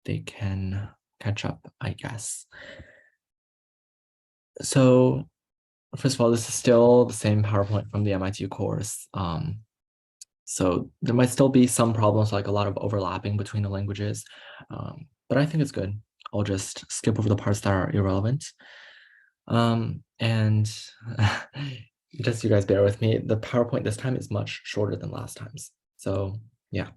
they can catch up, I guess. So first of all, this is still the same PowerPoint from the MIT course. So there might still be some problems, like a lot of overlapping between the languages, but I think it's good. I'll just skip over the parts that are irrelevant. And just you guys bear with me, the PowerPoint this time is much shorter than last time's. So yeah.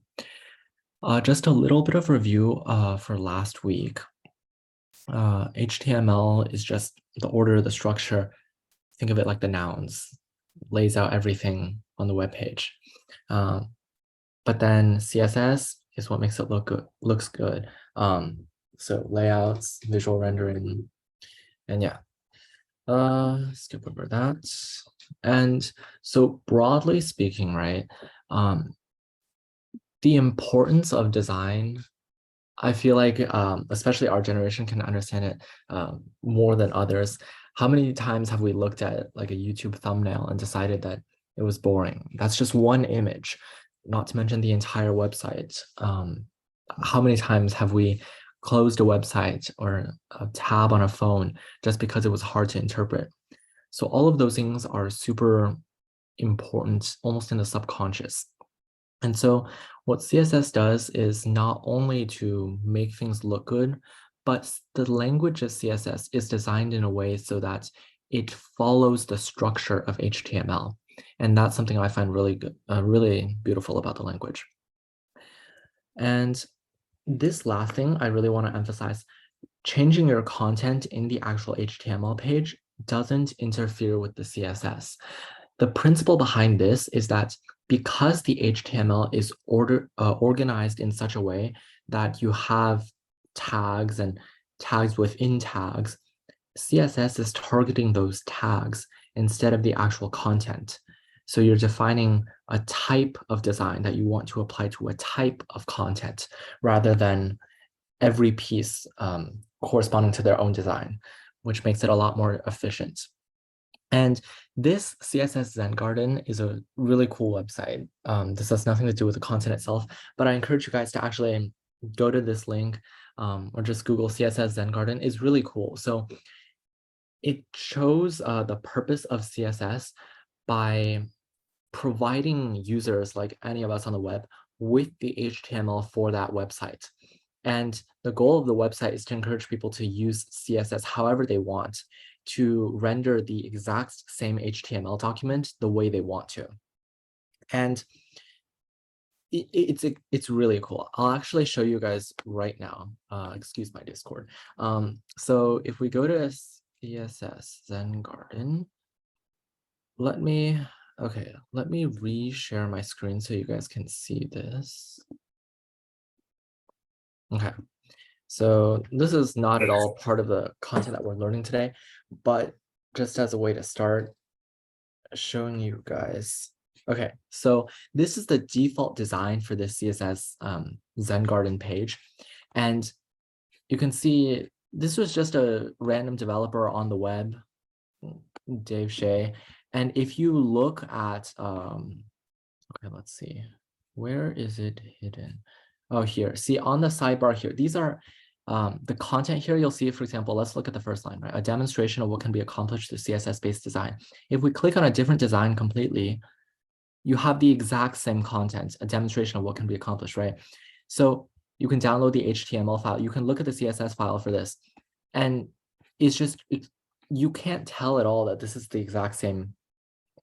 Just a little bit of review for last week. HTML is just the order, the structure. Think of it like the nouns, lays out everything on the web page. But then CSS is what makes it looks good. So layouts, visual rendering, and yeah. Skip over that. And so broadly speaking, right, the importance of design, I feel like especially our generation can understand it more than others. How many times have we looked at like a YouTube thumbnail and decided that it was boring? That's just one image, not to mention the entire website. How many times have we closed a website or a tab on a phone just because it was hard to interpret? So all of those things are super important, almost in the subconscious. And so what CSS does is not only to make things look good, but the language of CSS is designed in a way so that it follows the structure of HTML. And that's something I find really good, really beautiful about the language. And this last thing I really want to emphasize, changing your content in the actual HTML page doesn't interfere with the CSS. The principle behind this is that because the HTML is organized in such a way that you have tags and tags within tags, CSS is targeting those tags instead of the actual content. So you're defining a type of design that you want to apply to a type of content rather than every piece corresponding to their own design, which makes it a lot more efficient. And this CSS Zen Garden is a really cool website. This has nothing to do with the content itself, but I encourage you guys to actually go to this link or just Google CSS Zen Garden. It's really cool. So it shows the purpose of CSS by providing users like any of us on the web with the HTML for that website. And the goal of the website is to encourage people to use CSS however they want to render the exact same HTML document the way they want to. And it's really cool. I'll actually show you guys right now. Excuse my Discord. So if we go to CSS Zen Garden, let me reshare my screen so you guys can see this. Okay. So this is not at all part of the content that we're learning today, but just as a way to start showing you guys. Okay, so this is the default design for the CSS Zen Garden page. And you can see this was just a random developer on the web, Dave Shea. And if you look at, okay, let's see, where is it hidden? Oh, here, see on the sidebar here, these are the content here. You'll see, for example, let's look at the first line, right? A demonstration of what can be accomplished through CSS-based design. If we click on a different design completely, you have the exact same content, a demonstration of what can be accomplished, right? So you can download the HTML file. You can look at the CSS file for this. And it's just, you can't tell at all that this is the exact same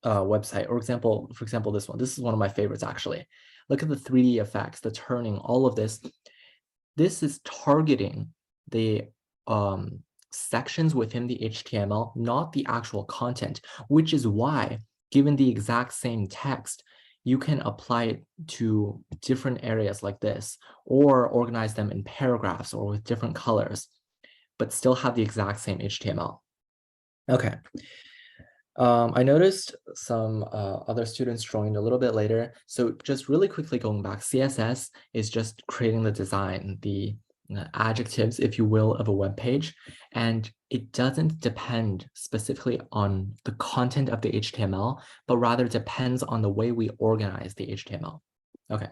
website. For example, this one. This is one of my favorites, actually. Look at the 3D effects, the turning, all of this. This is targeting the sections within the HTML, not the actual content, which is why, given the exact same text, you can apply it to different areas like this, or organize them in paragraphs or with different colors, but still have the exact same HTML. Okay. I noticed some other students joined a little bit later. So just really quickly going back, CSS is just creating the design, the adjectives, if you will, of a web page. And it doesn't depend specifically on the content of the HTML, but rather depends on the way we organize the HTML. Okay,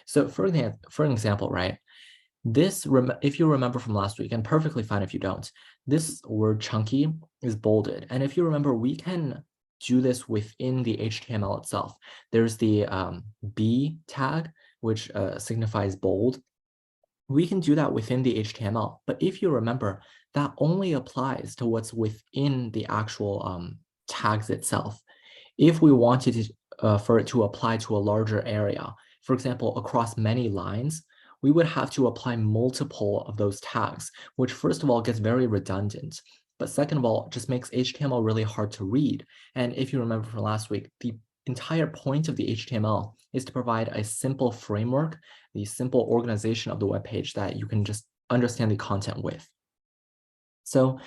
so for an example, right? This, if you remember from last week, and perfectly fine if you don't, this word chunky is bolded. And if you remember, we can do this within the HTML itself. There's the B tag, which signifies bold. We can do that within the HTML. But if you remember, that only applies to what's within the actual tags itself. If we wanted for it to apply to a larger area, for example, across many lines, we would have to apply multiple of those tags, which first of all gets very redundant. But second of all, just makes HTML really hard to read. And if you remember from last week, the entire point of the HTML is to provide a simple framework, the simple organization of the web page that you can just understand the content with. So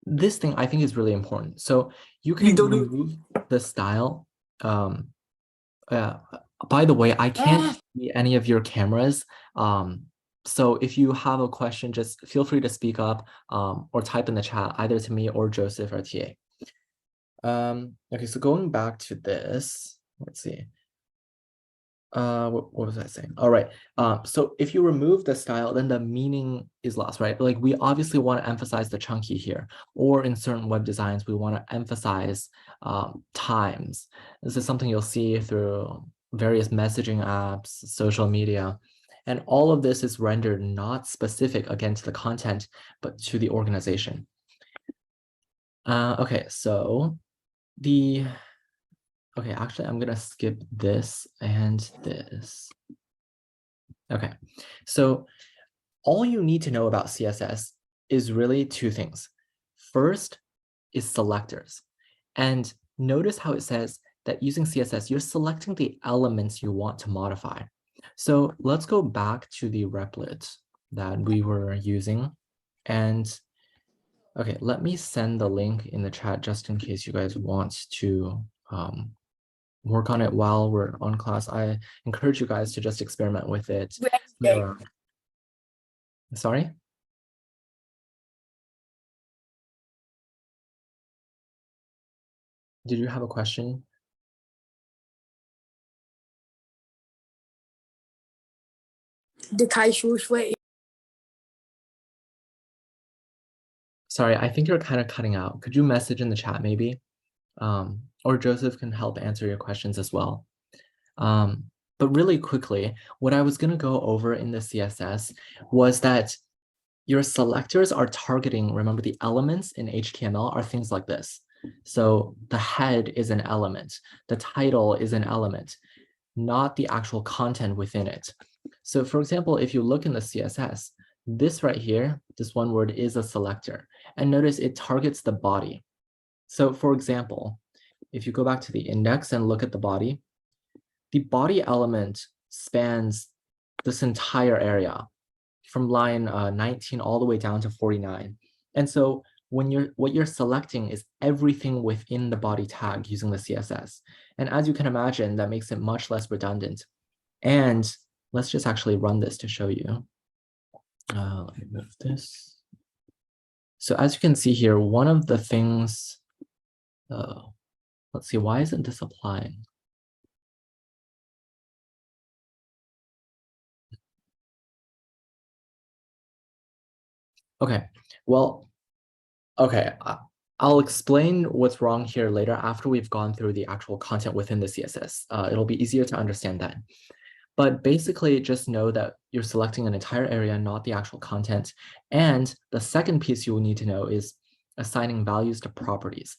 this thing I think is really important. So you can remove the style. By the way, I can't see any of your cameras. So if you have a question, just feel free to speak up or type in the chat, either to me or Joseph or TA. Okay, so going back to this, let's see. What was I saying? All right. So if you remove the style, then the meaning is lost, right? Like we obviously want to emphasize the chunky here, or in certain web designs, we want to emphasize times. This is something you'll see through various messaging apps, social media, and all of this is rendered not specific again to the content, but to the organization. Okay, so okay, actually, I'm gonna skip this and this. Okay, so all you need to know about CSS is really two things. First is selectors. And notice how it says that using CSS, you're selecting the elements you want to modify. So let's go back to the replit that we were using. And okay, let me send the link in the chat just in case you guys want to work on it while we're on class. I encourage you guys to just experiment with it. Sorry? Did you have a question? Sorry, I think you're kind of cutting out. Could you message in the chat maybe? Or Joseph can help answer your questions as well. But really quickly, what I was going to go over in the CSS was that your selectors are targeting, remember the elements in HTML are things like this. So the head is an element, the title is an element, not the actual content within it. So for example, if you look in the CSS, this right here, this one word is a selector. And notice it targets the body. So for example, if you go back to the index and look at the body element spans this entire area from line 19 all the way down to 49. And so when what you're selecting is everything within the body tag using the CSS. And as you can imagine, that makes it much less redundant. And let's just actually run this to show you. Let me move this. So as you can see here, one of the things, let's see, why isn't this applying? Okay, well, okay, I'll explain what's wrong here later after we've gone through the actual content within the CSS. It'll be easier to understand that. But basically, just know that you're selecting an entire area, not the actual content. And the second piece you will need to know is assigning values to properties.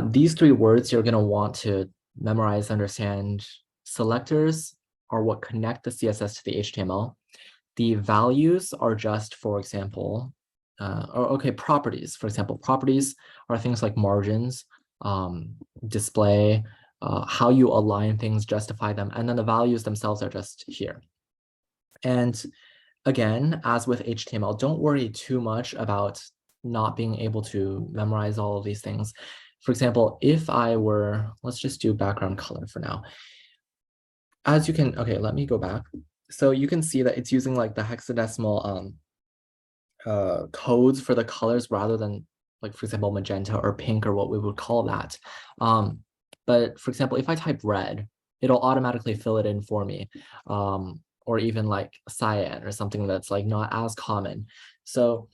These three words you're going to want to memorize, understand. Selectors are what connect the CSS to the HTML. The values are just, for example, properties. For example, properties are things like margins, display, how you align things, justify them, and then the values themselves are just here. And again, as with HTML, don't worry too much about not being able to memorize all of these things. For example, if I were, let's just do background color for now. As you can, okay, let me go back. So you can see that it's using like the hexadecimal codes for the colors rather than like, for example, magenta or pink or what we would call that. But for example, if I type red, it'll automatically fill it in for me. or even like cyan or something that's like not as common. So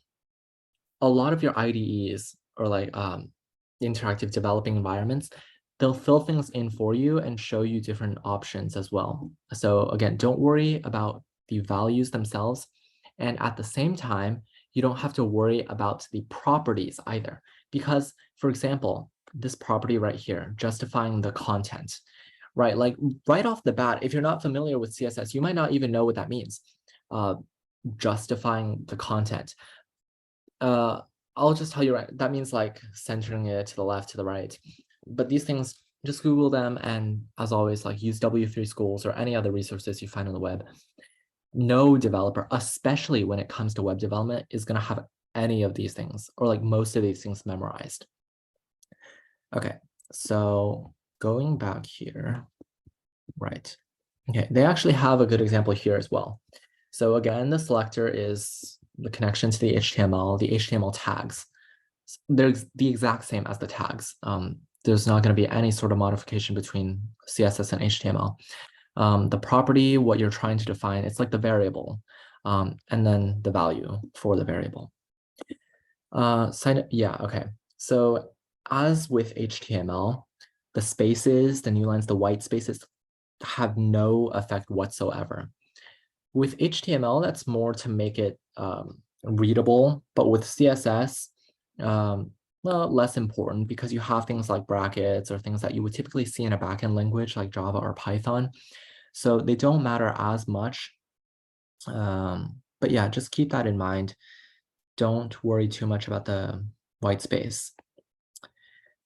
a lot of your IDEs or like interactive developing environments, they'll fill things in for you and show you different options as well. So again, don't worry about the values themselves. And at the same time, you don't have to worry about the properties either. Because, for example, this property right here, justifying the content, right? Like right off the bat, if you're not familiar with CSS, you might not even know what that means. Justifying the content. I'll just tell you right, that means like centering it to the left, to the right. But these things, just Google them, and as always, like use W3 Schools or any other resources you find on the web. No developer, especially when it comes to web development, is going to have any of these things or like most of these things memorized. Okay, so going back here, right. Okay, they actually have a good example here as well. So again, the selector is the connection to the HTML tags. They're the exact same as the tags. There's not going to be any sort of modification between CSS and HTML. The property, what you're trying to define, it's like the variable, and then the value for the variable. Yeah, okay. So as with HTML, the spaces, the new lines, the white spaces have no effect whatsoever. With HTML, that's more to make it readable, but with CSS, well, less important because you have things like brackets or things that you would typically see in a backend language like Java or Python. So they don't matter as much. But yeah, just keep that in mind. Don't worry too much about the white space.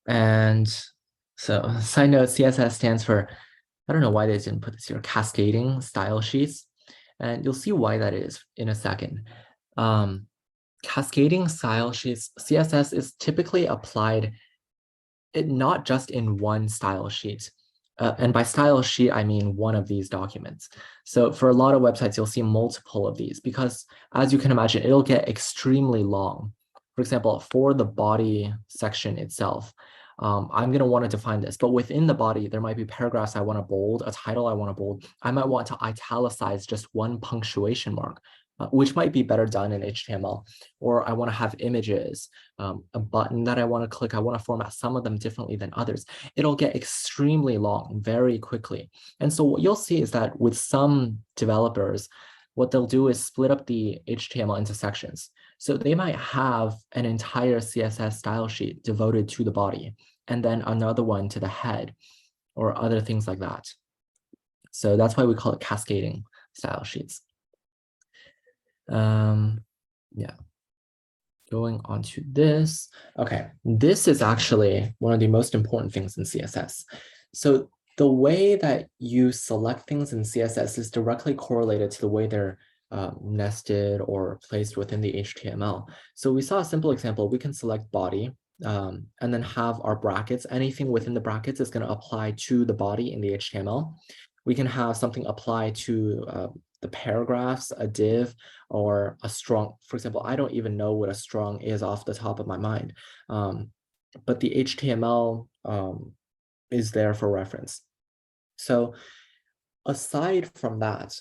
And so side note, CSS stands for, I don't know why they didn't put this here, cascading style sheets. And you'll see why that is in a second. Cascading style sheets, CSS is typically applied not just in one style sheet. And by style sheet, I mean one of these documents. So for a lot of websites, you'll see multiple of these because as you can imagine, it'll get extremely long. For example, for the body section itself, I'm going to want to define this, but within the body, there might be paragraphs I want to bold, a title I want to bold. I might want to italicize just one punctuation mark, which might be better done in HTML. Or I want to have images, a button that I want to click. I want to format some of them differently than others. It'll get extremely long very quickly. And so what you'll see is that with some developers, what they'll do is split up the HTML into sections. So they might have an entire CSS style sheet devoted to the body, and then another one to the head or other things like that. So that's why we call it cascading style sheets. Yeah. Going on to this. Okay, this is actually one of the most important things in CSS. So the way that you select things in CSS is directly correlated to the way they're nested or placed within the HTML. So we saw a simple example. We can select body and then have our brackets. Anything within the brackets is going to apply to the body in the HTML. We can have something apply to the paragraphs, a div, or a strong. For example, I don't even know what a strong is off the top of my mind, but the HTML is there for reference. So aside from that,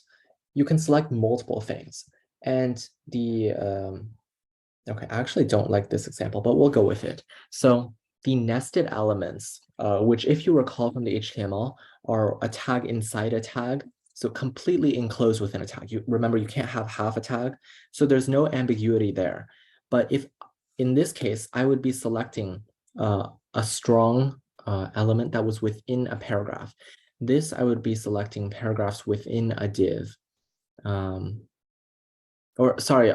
you can select multiple things. And the, okay, I actually don't like this example, but we'll go with it. So the nested elements, which if you recall from the HTML, are a tag inside a tag. So completely enclosed within a tag. You remember, you can't have half a tag. So there's no ambiguity there. But if in this case, I would be selecting a strong element that was within a paragraph. This, I would be selecting paragraphs within a div. Or sorry,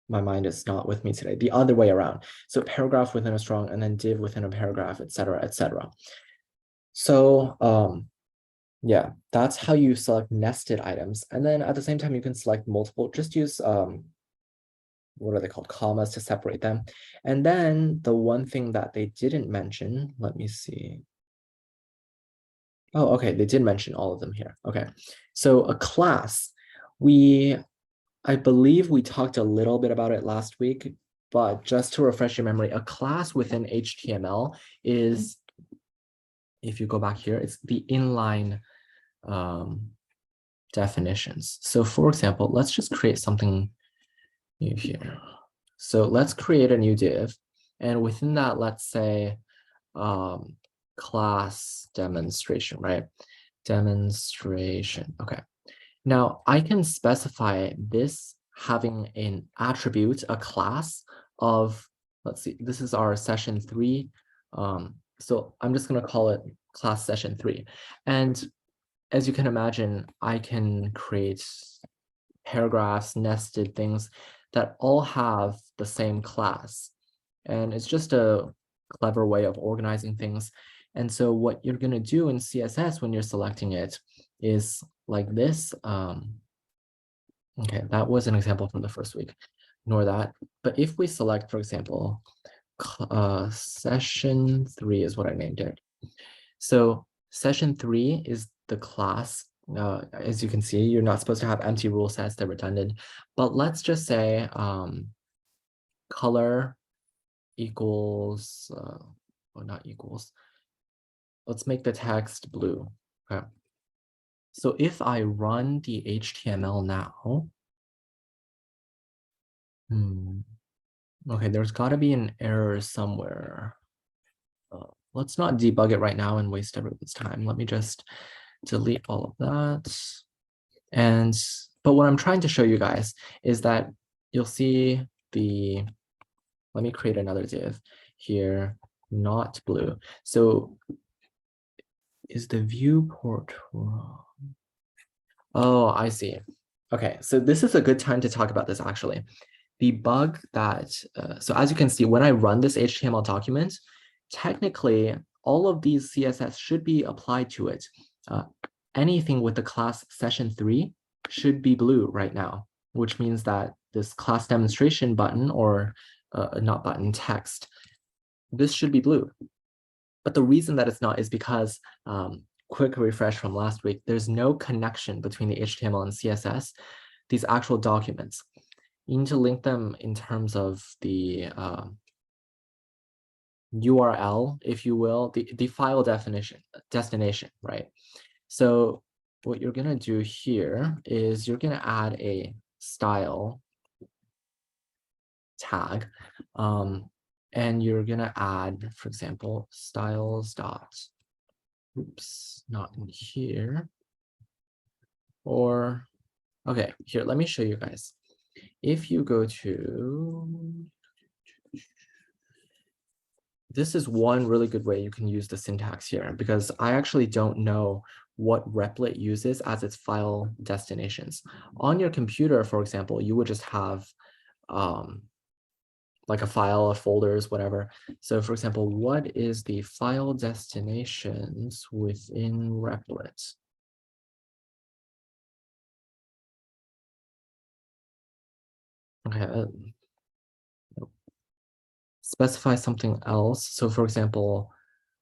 my mind is not with me today. The other way around. So paragraph within a strong and then div within a paragraph, et cetera, et cetera. So yeah, that's how you select nested items. And then at the same time, you can select multiple, just use, what are they called? Commas to separate them. And then the one thing that they didn't mention, let me see. Oh, okay, they did mention all of them here. Okay, so a class, I believe we talked a little bit about it last week, but just to refresh your memory, a class within HTML is, if you go back here, it's the inline definitions. So for example, let's just create something new here. So let's create a new div. And within that, let's say class demonstration, right? Demonstration. Okay. Now I can specify this having an attribute, a class of, let's see, this is our session 3. So I'm just going to call it class session 3. And as you can imagine, I can create paragraphs, nested things that all have the same class. And it's just a clever way of organizing things. And so what you're going to do in CSS when you're selecting it is like this. Okay, that was an example from the first week. Ignore that. But if we select, for example, session 3 is what I named it. So session 3 is the class. As you can see, you're not supposed to have empty rule sets, they're redundant. But let's just say color equals, well, not equals. Let's make the text blue. Okay. So if I run the HTML now, okay, there's got to be an error somewhere. Let's not debug it right now and waste everyone's time. Let me just delete all of that. But what I'm trying to show you guys is that you'll see let me create another div here, not blue. So is the viewport wrong? Oh, I see. Okay, so this is a good time to talk about this actually. The bug that, so as you can see, when I run this HTML document, technically all of these CSS should be applied to it. Anything with the class session 3 should be blue right now, which means that this class demonstration button, or not button, text, this should be blue. But the reason that it's not is because, quick refresh from last week, there's no connection between the HTML and CSS, these actual documents. You need to link them in terms of the URL, if you will, the file destination, right? So what you're going to do here is you're going to add a style tag, and you're going to add, for example, styles dot, oops, not in here, or, okay, here, let me show you guys. If you go to, this is one really good way you can use the syntax here, because I actually don't know what Replit uses as its file destinations. On your computer, for example, you would just have like a file of folders, whatever. So for example, what is the file destinations within Replit? Okay, specify something else. So for example,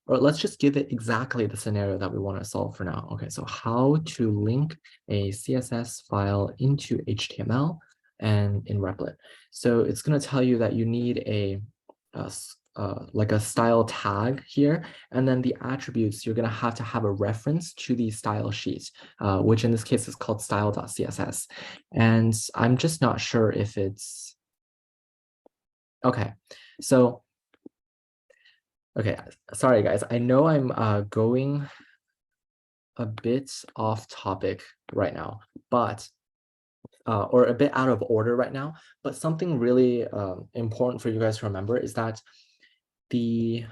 or let's just give it exactly the scenario that we want to solve for now. Okay, so how to link a CSS file into HTML and in Replit. So it's going to tell you that you need like a style tag here, and then the attributes, you're going to have a reference to the style sheet, which in this case is called style.css. And I'm just not sure if it's, okay, so okay, sorry guys. I know I'm going a bit off topic right now, but or a bit out of order right now. But something really important for you guys to remember is that change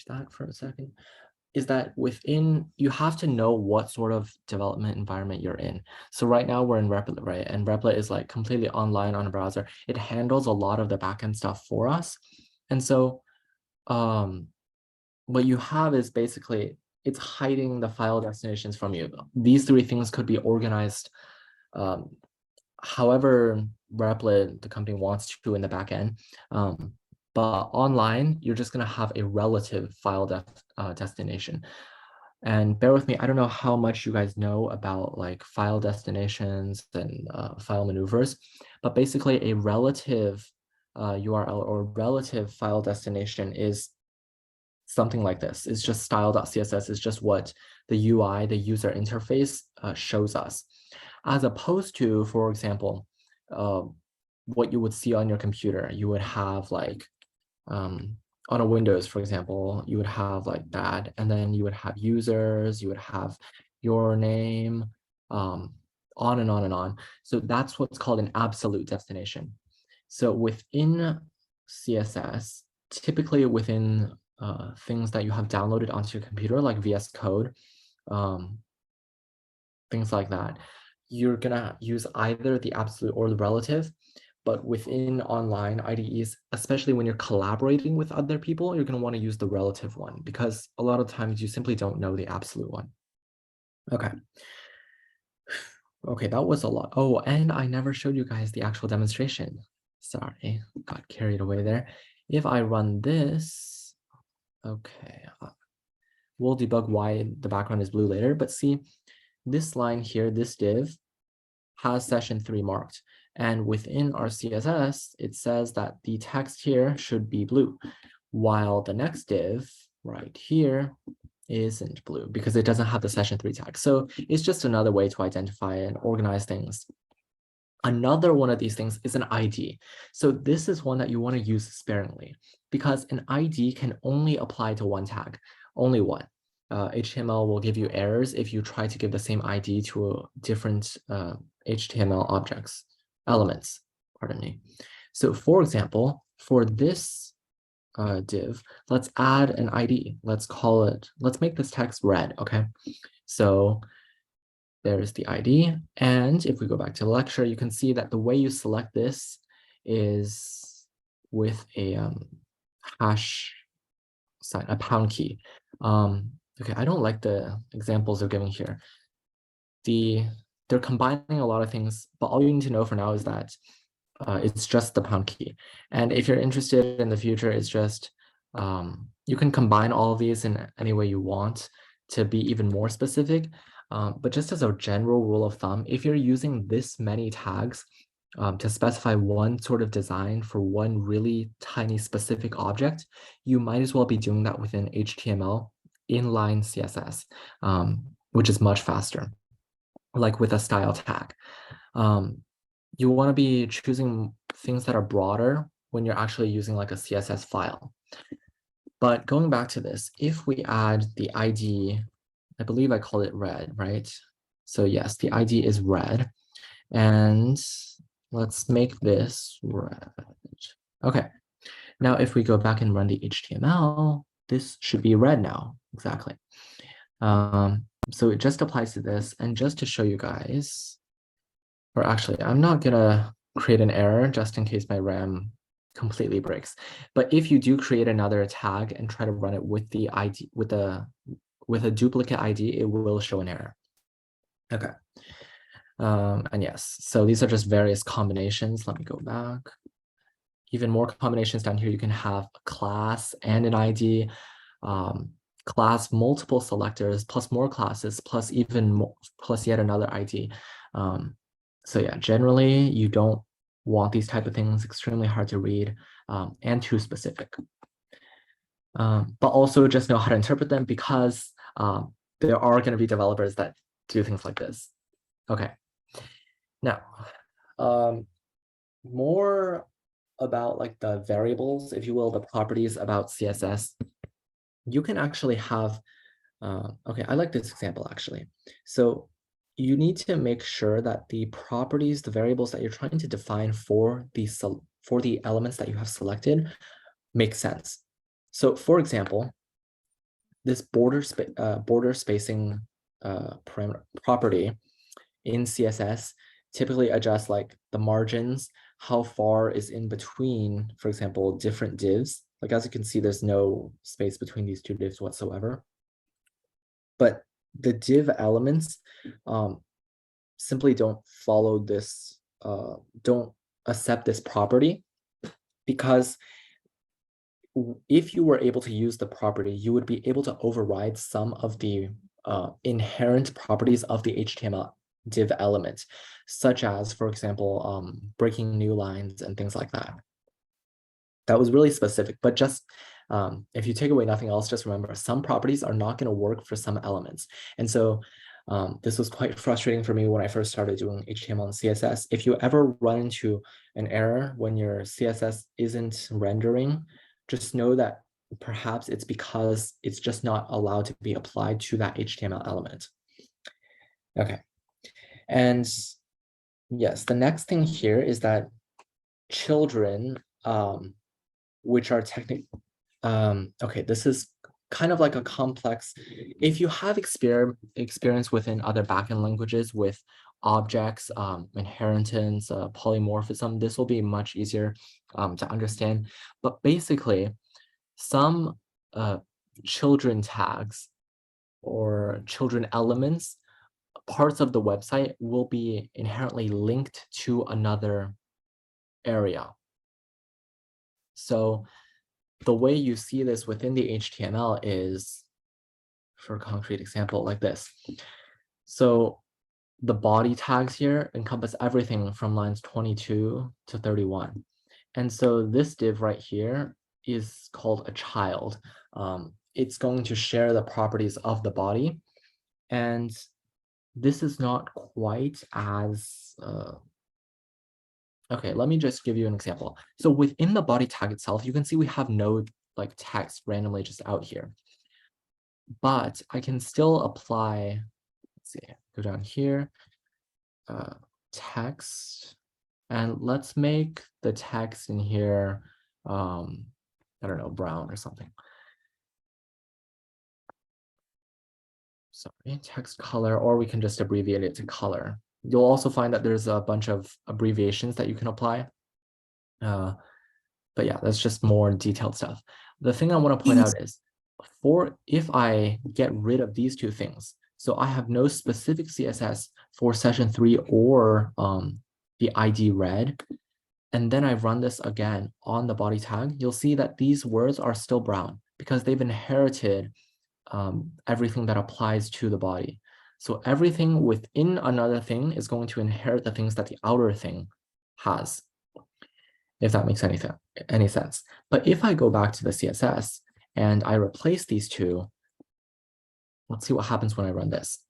that for a second, is that you have to know what sort of development environment you're in. So right now we're in Replit, right? And Replit is like completely online on a browser. It handles a lot of the backend stuff for us. And so what you have is basically, it's hiding the file destinations from you. These three things could be organized however Replit, the company, wants to in the backend. But online, you're just going to have a relative file destination. And bear with me, I don't know how much you guys know about like file destinations and file maneuvers, but basically a relative URL or relative file destination is something like this. It's just style.css is just what the UI, the user interface, shows us. As opposed to, for example, what you would see on your computer. You would have like, on a Windows, for example, you would have like that, and then you would have users, you would have your name, on and on and on. So that's what's called an absolute destination. So within CSS, typically within things that you have downloaded onto your computer, like VS Code, things like that, you're gonna use either the absolute or the relative. But within online IDEs, especially when you're collaborating with other people, you're going to want to use the relative one because a lot of times you simply don't know the absolute one. Okay. Okay, that was a lot. Oh, and I never showed you guys the actual demonstration. Sorry, got carried away there. If I run this, okay, we'll debug why the background is blue later, but see this line here, this div has session 3 marked. And within our CSS, it says that the text here should be blue, while the next div right here isn't blue because it doesn't have the session 3 tag. So it's just another way to identify and organize things. Another one of these things is an ID. So this is one that you want to use sparingly because an ID can only apply to one tag, only one. HTML will give you errors if you try to give the same ID to different HTML elements, pardon me. So for example, for this div, let's add an ID. Let's make this text red, okay? So there's the ID. And if we go back to the lecture, you can see that the way you select this is with a hash sign, a pound key. Okay, I don't like the examples they're giving here. They're combining a lot of things, but all you need to know for now is that it's just the pound key. And if you're interested in the future, it's just, you can combine all of these in any way you want to be even more specific. But just as a general rule of thumb, if you're using this many tags to specify one sort of design for one really tiny specific object, you might as well be doing that within HTML inline CSS, which is much faster, like with a style tag. You want to be choosing things that are broader when you're actually using like a CSS file. But going back to this, if we add the ID, I believe I called it red, right? So yes, the ID is red. And let's make this red. Okay. Now, if we go back and run the HTML, this should be red now, exactly. So it just applies to this. And just to show you guys, or actually, I'm not gonna create an error just in case my RAM completely breaks. But if you do create another tag and try to run it with the ID, with a duplicate ID, it will show an error. Okay. And yes, so these are just various combinations. Let me go back. Even more combinations down here. You can have a class and an ID, class, multiple selectors, plus more classes, plus even more, plus yet another ID. So yeah, generally you don't want these type of things extremely hard to read and too specific. But also just know how to interpret them because there are going to be developers that do things like this. Okay. Now, more about like the variables, if you will, the properties about CSS. You can actually have, okay, I like this example actually. So you need to make sure that the properties, the variables that you're trying to define for the elements that you have selected make sense. So for example, this border spacing property in CSS typically adjusts like the margins, how far is in between, for example, different divs. Like as you can see, there's no space between these two divs whatsoever. But the div elements simply don't follow this, don't accept this property, because if you were able to use the property, you would be able to override some of the inherent properties of the HTML div element, such as, for example, breaking new lines and things like that. That was really specific, but just If you take away nothing else, just remember some properties are not going to work for some elements. And so this was quite frustrating for me when I first started doing HTML and CSS. If you ever run into an error when your CSS isn't rendering, just know that perhaps it's because it's just not allowed to be applied to that HTML element. Okay. And yes, the next thing here is that children, which are okay, this is kind of like a complex. If you have experience within other backend languages with objects, inheritance, polymorphism, this will be much easier to understand. But basically, some children tags or children elements, parts of the website will be inherently linked to another area. So the way you see this within the HTML is, for a concrete example, like this. So the body tags here encompass everything from lines 22 to 31. And so this div right here is called a child. It's going to share the properties of the body. And this is not quite as, okay, let me just give you an example. So within the body tag itself, you can see we have no like text randomly just out here. But I can still apply, let's see, go down here, text, and let's make the text in here, I don't know, brown or something. Sorry, text color, or we can just abbreviate it to color. You'll also find that there's a bunch of abbreviations that you can apply. But yeah, that's just more detailed stuff. The thing I want to point out is, if I get rid of these two things, so I have no specific CSS for session 3 or the ID red, and then I run this again on the body tag, you'll see that these words are still brown because they've inherited everything that applies to the body. So everything within another thing is going to inherit the things that the outer thing has, if that makes any sense. But if I go back to the CSS and I replace these two, let's see what happens when I run this.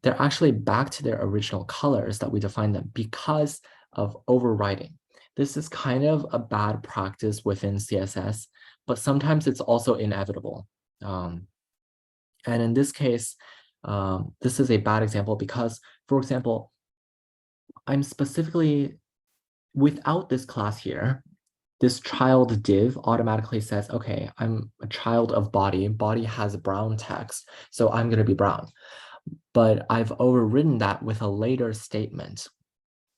They're actually back to their original colors that we defined them because of overwriting. This is kind of a bad practice within CSS, but sometimes it's also inevitable. And in this case, this is a bad example because, for example, I'm specifically, without this class here, this child div automatically says, okay, I'm a child of body. Body has brown text, so I'm going to be brown. But I've overridden that with a later statement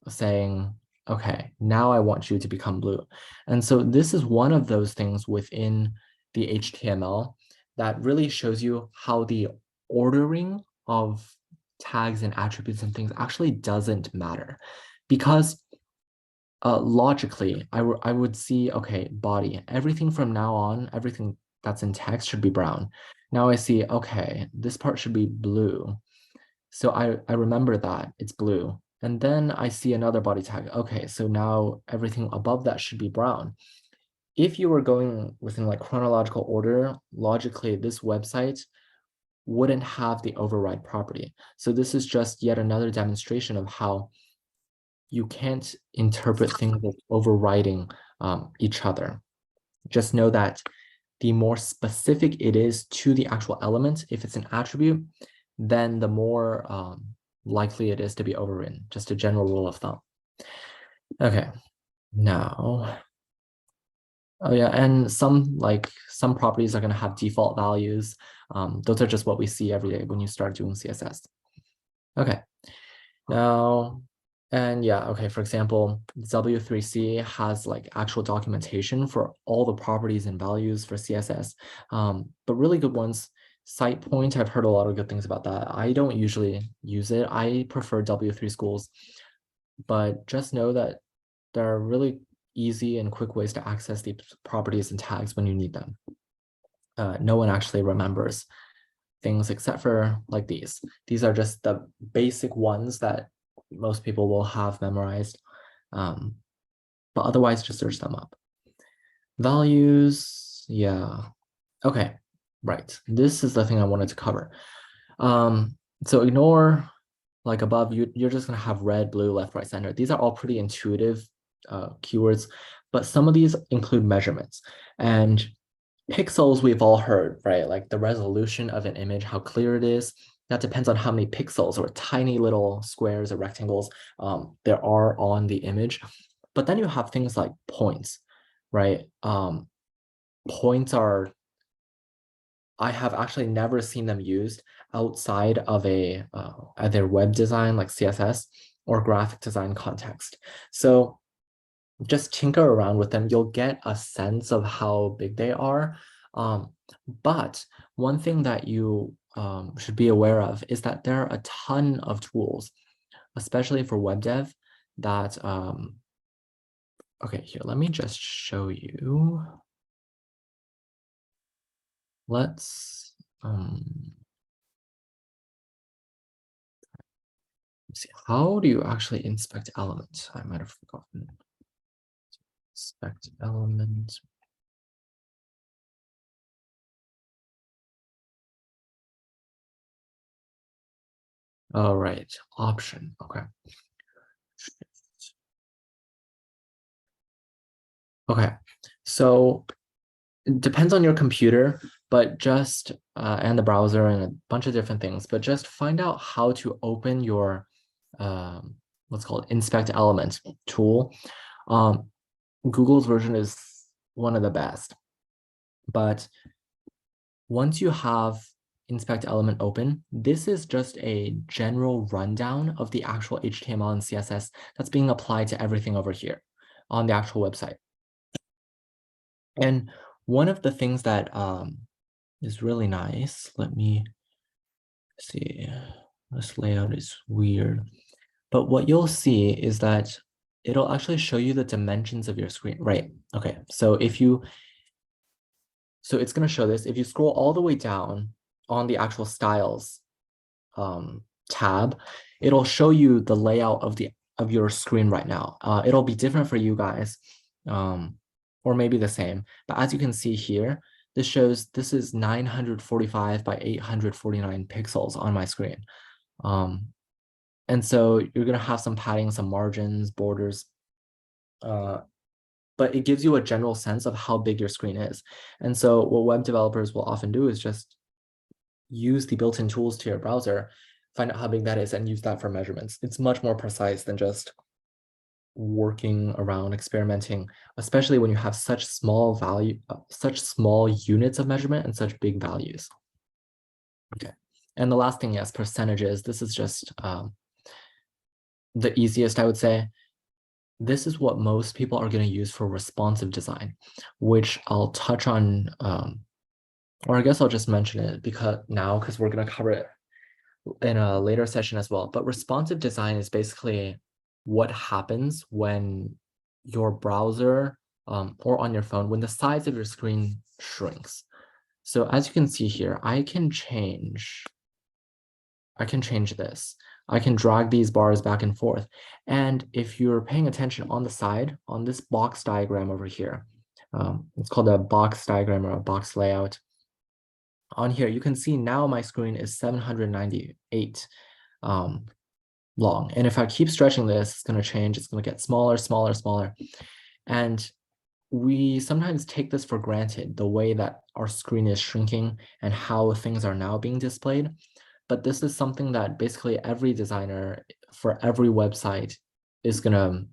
saying, okay, now I want you to become blue. And so this is one of those things within the HTML that really shows you how the ordering of tags and attributes and things actually doesn't matter. Because logically, I would see, okay, body, everything from now on, everything that's in text should be brown. Now I see, okay, this part should be blue. So I remember that it's blue. And then I see another body tag. Okay, so now everything above that should be brown. If you were going within like chronological order, logically, this website wouldn't have the override property. So this is just yet another demonstration of how you can't interpret things as overriding each other. Just know that the more specific it is to the actual element, if it's an attribute, then the more likely it is to be overridden. Just a general rule of thumb. Okay, now, oh yeah, and some properties are going to have default values. Those are just what we see every day when you start doing CSS. Okay, now, and yeah, okay, for example, W3C has like actual documentation for all the properties and values for CSS, but really good ones. Site point, I've heard a lot of good things about that. I don't usually use it. I prefer W3 schools, but just know that there are really easy and quick ways to access the properties and tags when you need them. No one actually remembers things except for like these. These are just the basic ones that most people will have memorized, but otherwise just search them up. Values, Yeah. Okay. Right. This is the thing I wanted to cover. So ignore like above, you're just gonna have red, blue, left, right, center. These are all pretty intuitive keywords, but some of these include measurements. And pixels we've all heard, right? Like the resolution of an image, how clear it is. That depends on how many pixels or tiny little squares or rectangles there are on the image. But then you have things like points, right? Points are, I have actually never seen them used outside of a either web design like CSS or graphic design context. So just tinker around with them. You'll get a sense of how big they are. But one thing that you should be aware of is that there are a ton of tools, especially for web dev, that, okay, here, let me just show you. Let's see, how do you actually inspect elements? I might have forgotten. Inspect element. All right, option, okay. Okay, so it depends on your computer, but just, and the browser and a bunch of different things, but just find out how to open your, what's called inspect element tool. Google's version is one of the best, but once you have inspect element open, this is just a general rundown of the actual HTML and CSS that's being applied to everything over here on the actual website. And one of the things that is really nice, let me see, this layout is weird, but what you'll see is that it'll actually show you the dimensions of your screen, right? Okay, so it's going to show this. If you scroll all the way down on the actual styles tab, it'll show you the layout of your screen right now. It'll be different for you guys, or maybe the same. But as you can see here, this shows this is 945 by 849 pixels on my screen. And so you're going to have some padding, some margins, borders, but it gives you a general sense of how big your screen is. And so what web developers will often do is just use the built-in tools to your browser, find out how big that is, and use that for measurements. It's much more precise than just working around, experimenting, especially when you have such small units of measurement and such big values. Okay. And the last thing, yes, percentages. This is just the easiest, I would say. This is what most people are going to use for responsive design, which I'll touch on, or I guess I'll just mention it because we're going to cover it in a later session as well. But responsive design is basically what happens when your browser or on your phone, when the size of your screen shrinks. So as you can see here, I can change this. I can drag these bars back and forth. And if you're paying attention on the side, on this box diagram over here, it's called a box diagram or a box layout. On here, you can see now my screen is 798 long. And if I keep stretching this, it's going to change. It's going to get smaller, smaller, smaller. And we sometimes take this for granted, the way that our screen is shrinking and how things are now being displayed. But this is something that basically every designer for every website is going to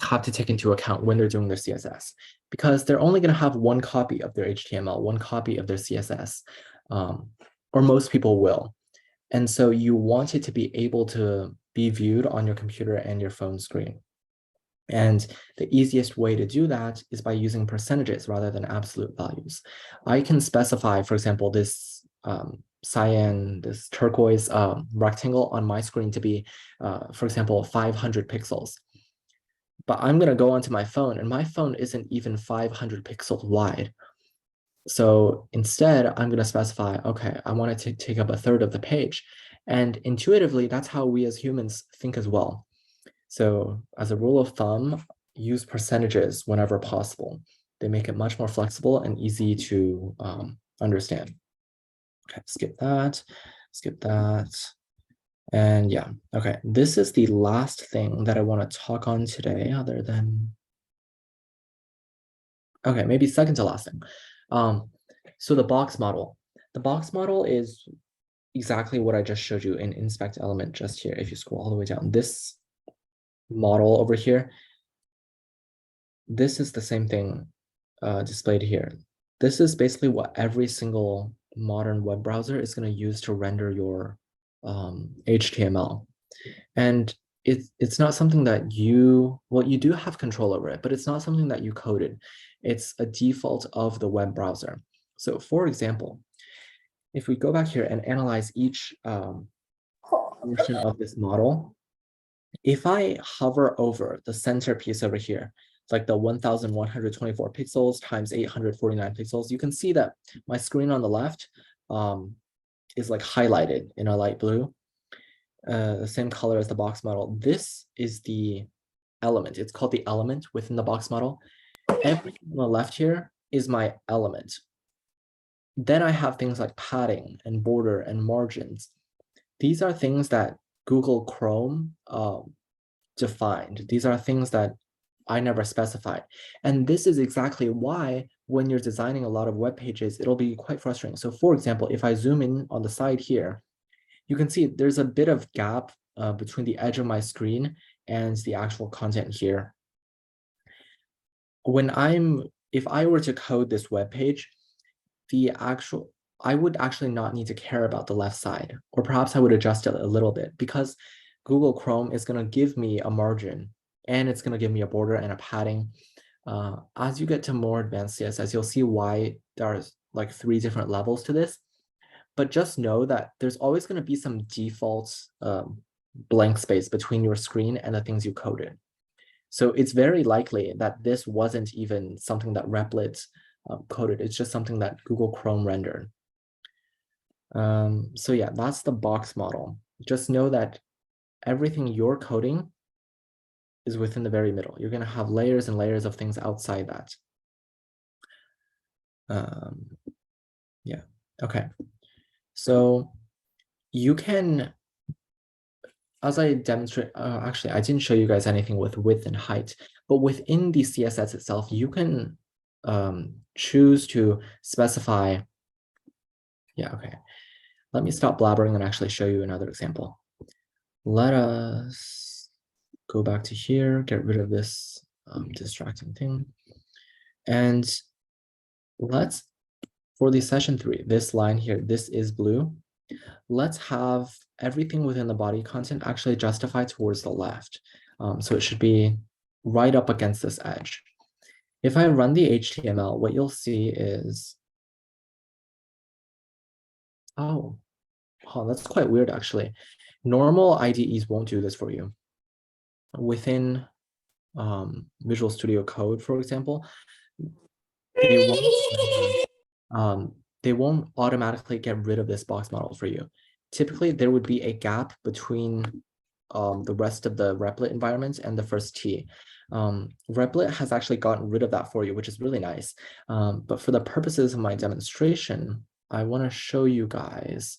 have to take into account when they're doing their CSS, because they're only going to have one copy of their HTML, one copy of their CSS, or most people will. And so you want it to be able to be viewed on your computer and your phone screen. And the easiest way to do that is by using percentages rather than absolute values. I can specify, for example, this cyan, this turquoise rectangle on my screen to be, for example, 500 pixels. But I'm going to go onto my phone, and my phone isn't even 500 pixels wide. So instead, I'm going to specify, okay, I want it to take up a third of the page. And intuitively, that's how we as humans think as well. So as a rule of thumb, use percentages whenever possible. They make it much more flexible and easy to understand. Okay, skip that, skip that. And yeah, okay, this is the last thing that I want to talk on today, other than, okay, maybe second to last thing. So the box model. The box model is exactly what I just showed you in inspect element just here. If you scroll all the way down, this model over here, this is the same thing displayed here. This is basically what every single modern web browser is going to use to render your HTML. And it's not something that you do have control over it, but it's not something that you coded. It's a default of the web browser. So for example, if we go back here and analyze each portion of this model, if I hover over the center piece over here, like the 1124 pixels times 849 pixels, you can see that my screen on the left is like highlighted in a light blue, the same color as the box model. This is the element. It's called the element within the box model. Everything on the left here is my element. Then I have things like padding and border and margins. These are things that Google Chrome defined. These are things that I never specified. And this is exactly why when you're designing a lot of web pages, it'll be quite frustrating. So for example, if I zoom in on the side here, you can see there's a bit of gap between the edge of my screen and the actual content here. If I were to code this web page, I would actually not need to care about the left side, or perhaps I would adjust it a little bit, because Google Chrome is going to give me a margin and it's going to give me a border and a padding. As you get to more advanced CSS, you'll see why there's like 3 different levels to this. But just know that there's always going to be some default blank space between your screen and the things you coded. So it's very likely that this wasn't even something that Replit coded. It's just something that Google Chrome rendered. So yeah, that's the box model. Just know that everything you're coding is within the very middle. You're going to have layers and layers of things outside that. Yeah, okay. So you can, as I demonstrate, actually, I didn't show you guys anything with width and height, but within the CSS itself, you can choose to specify. Yeah, okay. Let me stop blabbering and actually show you another example. Let us go back to here, get rid of this distracting thing. And let's, for the session 3, this line here, this is blue. Let's have everything within the body content actually justify towards the left. So it should be right up against this edge. If I run the HTML, what you'll see is, oh, that's quite weird actually. Normal IDEs won't do this for you. Within Visual Studio Code, for example, they won't automatically get rid of this box model for you. Typically, there would be a gap between the rest of the Replit environment and the first T. Replit has actually gotten rid of that for you, which is really nice. But for the purposes of my demonstration, I want to show you guys.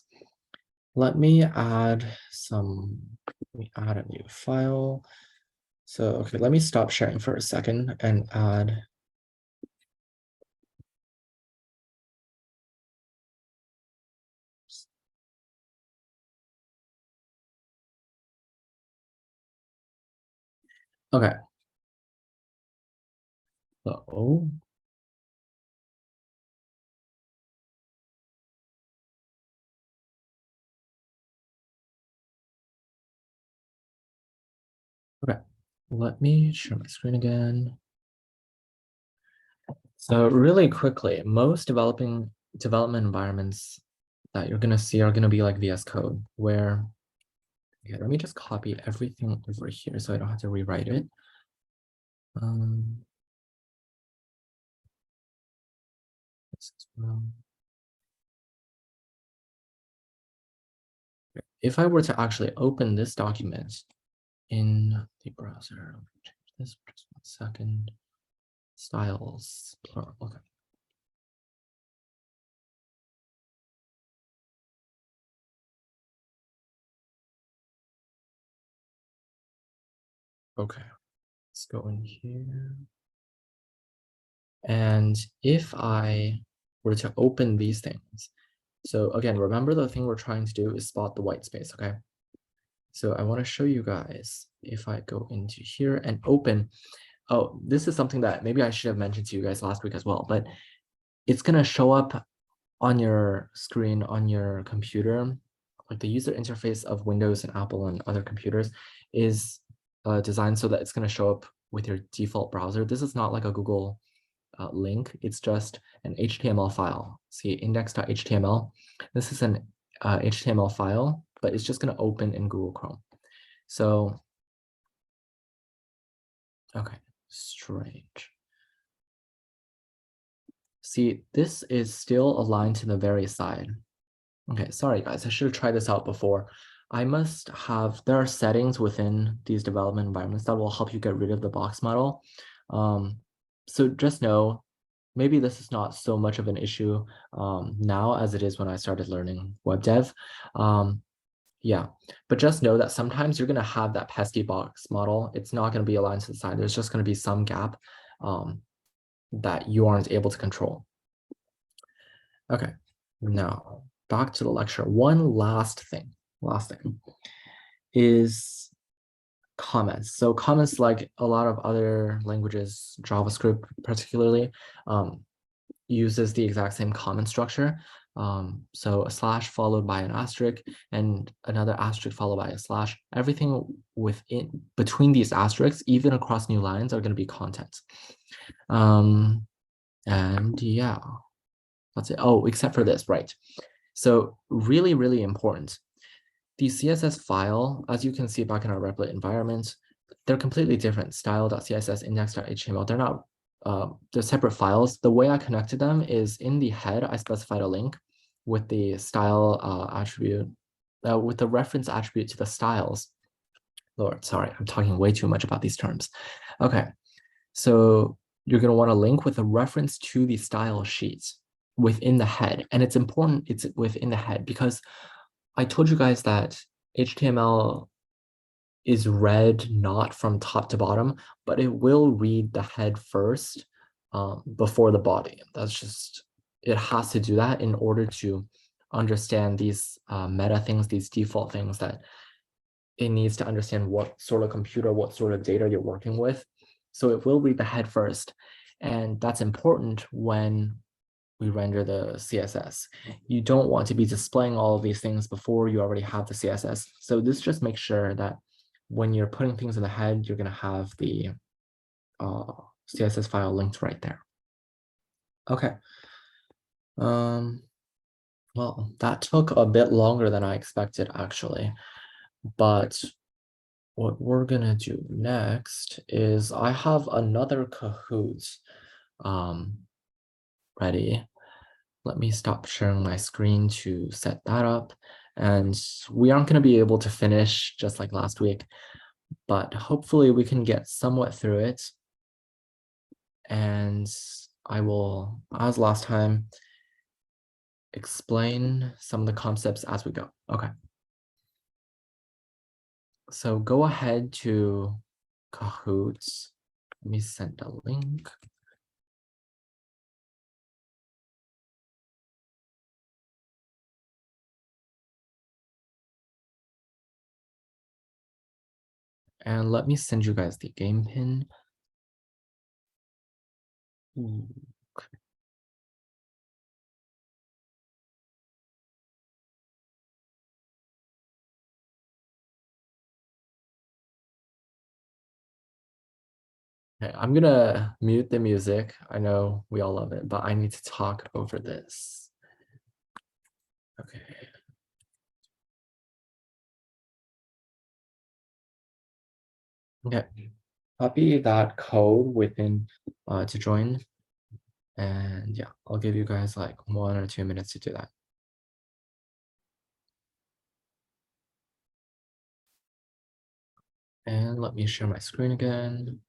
Let me add a new file. So, okay, let me stop sharing for a second and add. Okay. So, okay, let me share my screen again. So really quickly, most development environments that you're gonna see are gonna be like VS Code, where, okay, let me just copy everything over here so I don't have to rewrite it. If I were to actually open this document in the browser, let me change this for just 1 second. styles, plural, okay. Okay, let's go in here. And if I were to open these things, so again, remember the thing we're trying to do is spot the white space, okay? So I want to show you guys if I go into here and open. Oh, this is something that maybe I should have mentioned to you guys last week as well, but it's going to show up on your screen on your computer. Like the user interface of Windows and Apple and other computers is designed so that it's going to show up with your default browser. This is not like a Google link. It's just an HTML file. See index.html. This is an HTML file, but it's just going to open in Google Chrome. So, okay, strange. See, this is still aligned to the very side. Okay, sorry guys, I should have tried this out before. I must have, there are settings within these development environments that will help you get rid of the box model. So just know, maybe this is not so much of an issue now as it is when I started learning web dev. Yeah, but just know that sometimes you're gonna have that pesky box model. It's not gonna be aligned to the side. There's just gonna be some gap that you aren't able to control. Okay, now back to the lecture. One last thing is comments. So comments, like a lot of other languages, JavaScript particularly, uses the exact same comment structure. So a slash followed by an asterisk and another asterisk followed by a slash. Everything within between these asterisks, even across new lines, are going to be content. And yeah, that's it. Oh, except for this, right? So really, really important. The CSS file, as you can see back in our Replit environment, they're completely different. Style.css, index.html, they're not, they're separate files. The way I connected them is in the head, I specified a link with the style attribute, with the reference attribute to the styles. Lord, sorry, I'm talking way too much about these terms. Okay, so you're going to want to link with a reference to the style sheets within the head. And it's important it's within the head because I told you guys that HTML is read not from top to bottom, but it will read the head first before the body. That's just, it has to do that in order to understand these meta things, these default things that it needs to understand what sort of computer, what sort of data you're working with. So it will read the head first. And that's important when we render the CSS. You don't want to be displaying all of these things before you already have the CSS. So this just makes sure that when you're putting things in the head, you're going to have the CSS file linked right there. Okay. Well, that took a bit longer than I expected, actually. But what we're going to do next is I have another Kahoot ready. Let me stop sharing my screen to set that up. And we aren't going to be able to finish just like last week, but hopefully we can get somewhat through it. And I will, as last time, explain some of the concepts as we go. Okay. So go ahead to Kahoot. Let me send a link. And let me send you guys the game pin. Ooh. Okay, I'm gonna mute the music. I know we all love it, but I need to talk over this. Okay. Okay. Copy that code within to join. And yeah, I'll give you guys like 1 or 2 minutes to do that. And let me share my screen again.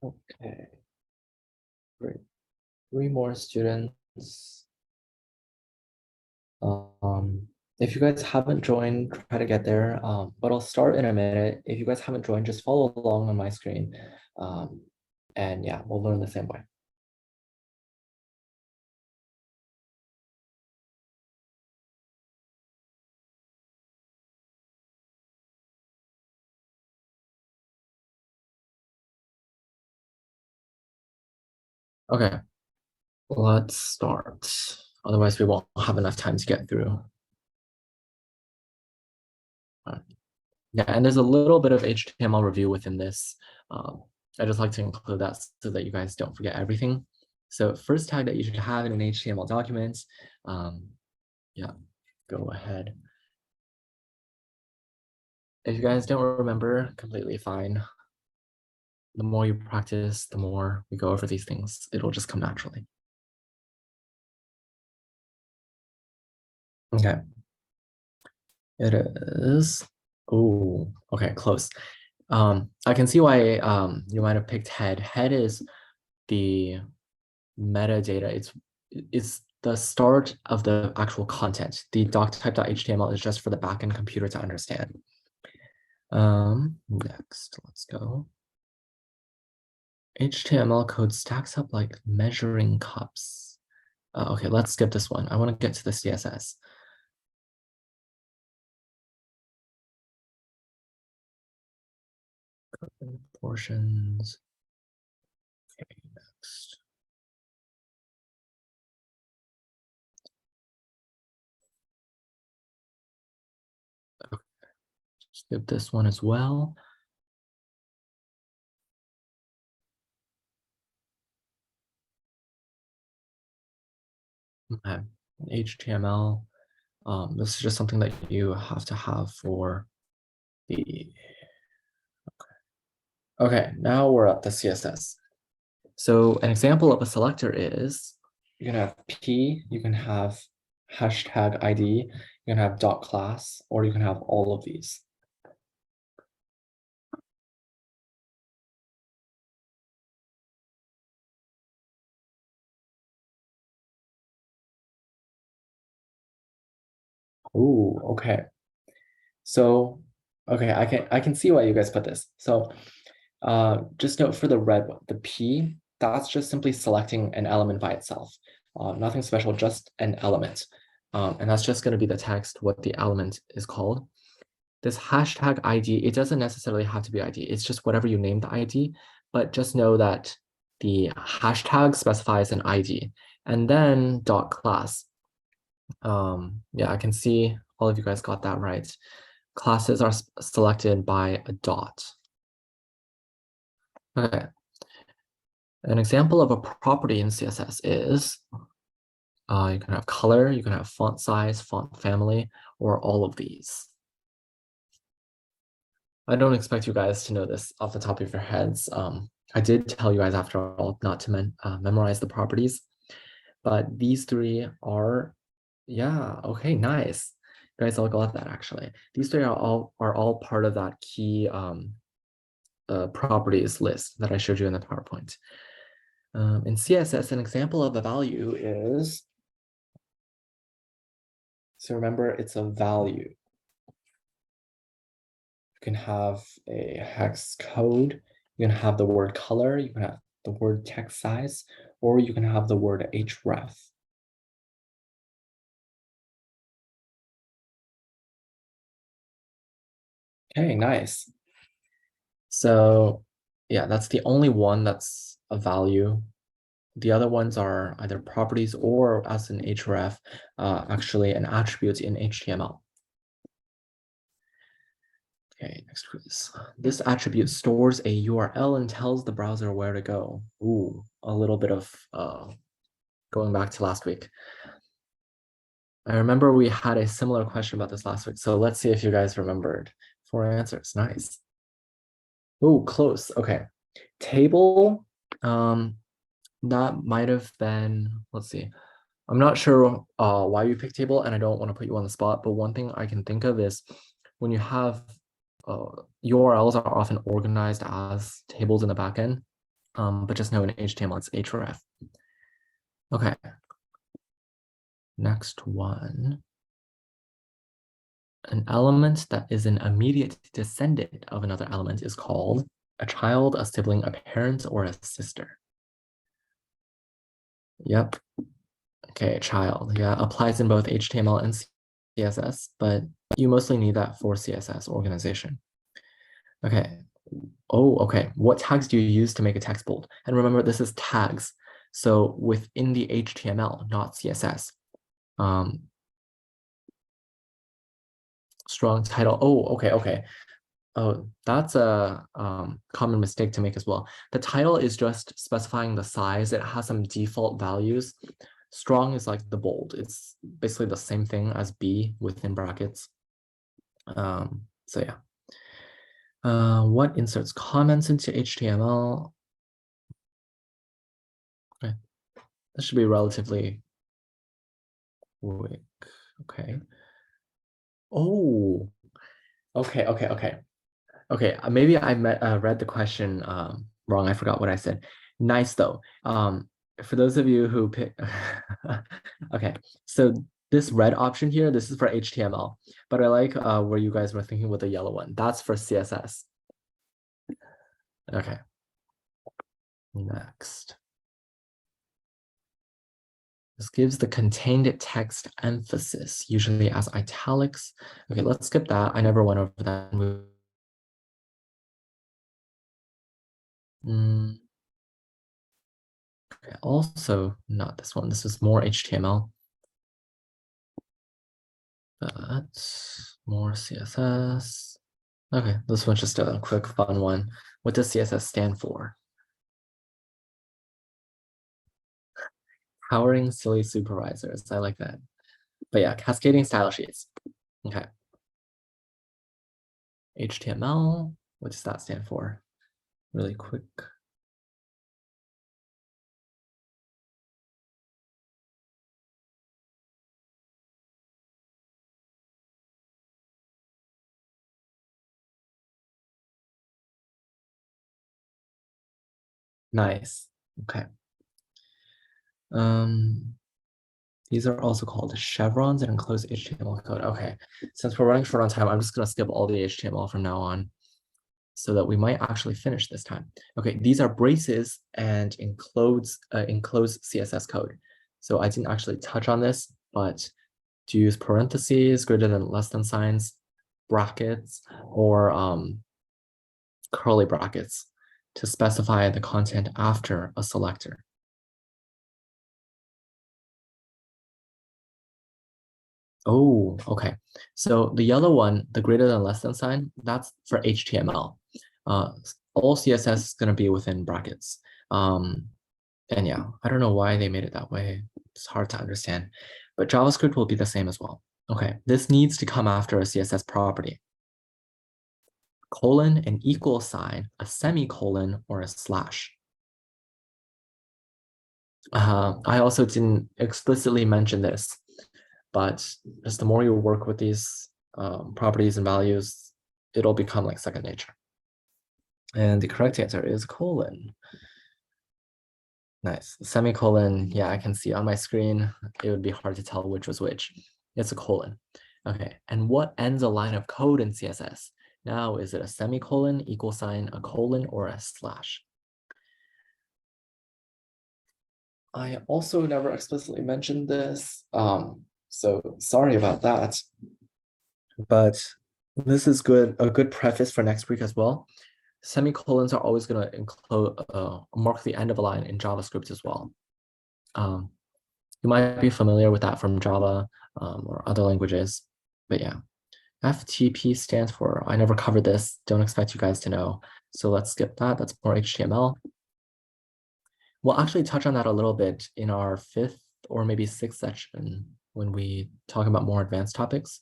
Okay, great. 3 more students. Um, if you guys haven't joined, try to get there. But I'll start in a minute. If you guys haven't joined, just follow along on my screen. Um, and yeah, we'll learn the same way. Okay, let's start. Otherwise, we won't have enough time to get through. Yeah, and there's a little bit of HTML review within this. Um, I just like to include that so that you guys don't forget everything. So first tag that you should have in an HTML document, yeah, go ahead. If you guys don't remember, completely fine. The more you practice, the more we go over these things. It'll just come naturally. Okay. It is. Oh, okay, close. I can see why you might have picked head. Head is the metadata. It's the start of the actual content. The doctype.html is just for the backend computer to understand. Next, let's go. HTML code stacks up like measuring cups. Okay, let's skip this one. I want to get to the CSS. Portions. Okay, next. Okay, skip this one as well. Okay, HTML. This is just something that you have to have for the. Okay, now we're at the CSS. So an example of a selector is you can have P, you can have hashtag ID, you can have dot class, or you can have all of these. Ooh, okay. So, okay, I can see why you guys put this. So just note for the red one, the P, that's just simply selecting an element by itself. Nothing special, just an element. And that's just going to be the text, what the element is called. This hashtag ID, it doesn't necessarily have to be ID. It's just whatever you name the ID, but just know that the hashtag specifies an ID. And then dot class. Yeah, I can see all of you guys got that right. Classes are selected by a dot. Okay. An example of a property in CSS is you can have color, you can have font size, font family, or all of these. I don't expect you guys to know this off the top of your heads. I did tell you guys after all not to memorize the properties, but these three are, yeah, okay, nice. You guys all got that actually. These three are all part of that key properties list that I showed you in the PowerPoint. In CSS, an example of a value is, so remember it's a value. You can have a hex code, you can have the word color, you can have the word text size, or you can have the word href. Okay, nice. So yeah, that's the only one that's a value. The other ones are either properties or as an href, actually an attribute in HTML. Okay, next quiz. This attribute stores a URL and tells the browser where to go. Ooh, a little bit of going back to last week. I remember we had a similar question about this last week, so let's see if you guys remembered. 4 answers, nice. Oh, close. Okay, table. That might have been. Let's see. I'm not sure why you picked table, and I don't want to put you on the spot. But one thing I can think of is when you have URLs are often organized as tables in the backend. but just know in HTML it's href. Okay. Next one. An element that is an immediate descendant of another element is called a child, a sibling, a parent, or a sister. Yep. Okay, child. Yeah, applies in both HTML and CSS, but you mostly need that for CSS organization. Okay. Oh, okay. What tags do you use to make a text bold? And remember, this is tags. So within the HTML, not CSS. Strong title. Oh, okay. Oh, that's a common mistake to make as well. The title is just specifying the size. It has some default values. Strong is like the bold. It's basically the same thing as B within brackets. So yeah. What inserts comments into HTML? Okay. This should be relatively quick. Okay. Oh, okay. Okay, maybe I read the question wrong. I forgot what I said. Nice though. For those of you who pick, okay, so this red option here, this is for HTML, but I like where you guys were thinking with the yellow one. That's for CSS. Okay. Next. This gives the contained text emphasis, usually as italics. Okay, let's skip that. I never went over that. Okay, also not this one. This is more HTML, but more CSS. Okay, this one's just a quick fun one. What does CSS stand for? Powering silly supervisors. I like that. But yeah, cascading style sheets. Okay. HTML. What does that stand for? Really quick. Nice. Okay. These are also called chevrons that enclose HTML code. Okay. Since we're running short on time, I'm just gonna skip all the HTML from now on, so that we might actually finish this time. Okay, these are braces and enclosed CSS code. So I didn't actually touch on this, but to use parentheses, greater than, less than signs, brackets, or curly brackets to specify the content after a selector. Oh, okay. So the yellow one, the greater than, less than sign, that's for HTML. All CSS is going to be within brackets. And yeah, I don't know why they made it that way. It's hard to understand, but JavaScript will be the same as well. Okay, this needs to come after a CSS property. Colon, an equal sign, a semicolon, or a slash. I also didn't explicitly mention this, but just the more you work with these properties and values, it'll become like second nature. And the correct answer is colon. Nice. Semicolon, yeah, I can see on my screen. It would be hard to tell which was which. It's a colon. Okay, and what ends a line of code in CSS? Now, is it a semicolon, equal sign, a colon, or a slash? I also never explicitly mentioned this, so sorry about that. But this is a good preface for next week as well. Semicolons are always going to include mark the end of a line in JavaScript as well. You might be familiar with that from Java or other languages, but yeah. FTP stands for, I never covered this, don't expect you guys to know. So let's skip that, that's more HTML. We'll actually touch on that a little bit in our 5th or maybe 6th section when we talk about more advanced topics.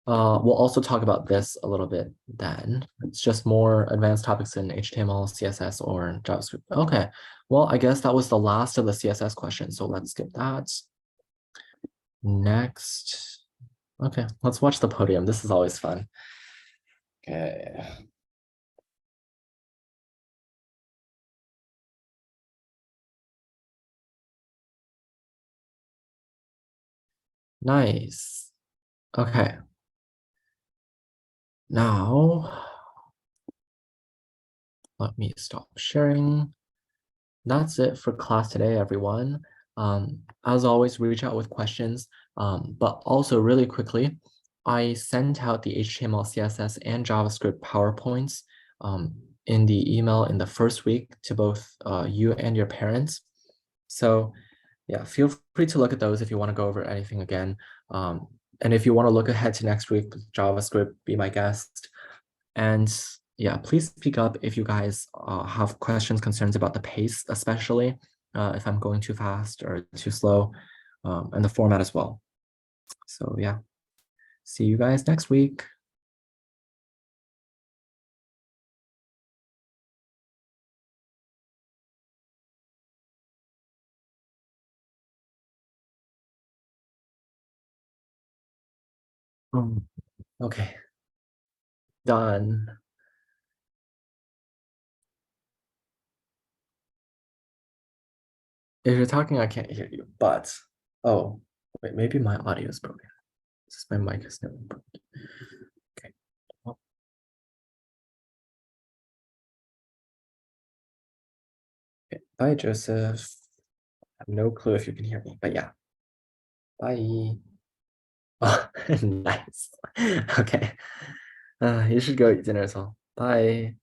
We'll also talk about this a little bit then. It's just more advanced topics in HTML, CSS, or JavaScript. Okay, well, I guess that was the last of the CSS questions, so let's skip that. Next. Okay, let's watch the podium. This is always fun. Okay. Nice. Okay. Now, let me stop sharing. That's it for class today, everyone. As always, reach out with questions. But also really quickly, I sent out the HTML, CSS, and JavaScript PowerPoints in the email in the first week to both you and your parents. So yeah, feel free to look at those if you want to go over anything again. And if you want to look ahead to next week with JavaScript, be my guest. And yeah, please speak up if you guys have questions, concerns about the pace, especially if I'm going too fast or too slow, and the format as well. So yeah, see you guys next week. Okay, done. If you're talking, I can't hear you, but oh, wait, maybe my audio is broken. This is my mic is never broken. Okay. Well, okay. Bye, Joseph. I have no clue if you can hear me, but yeah. Bye. Oh, nice. Okay. You should go eat dinner as well. Bye.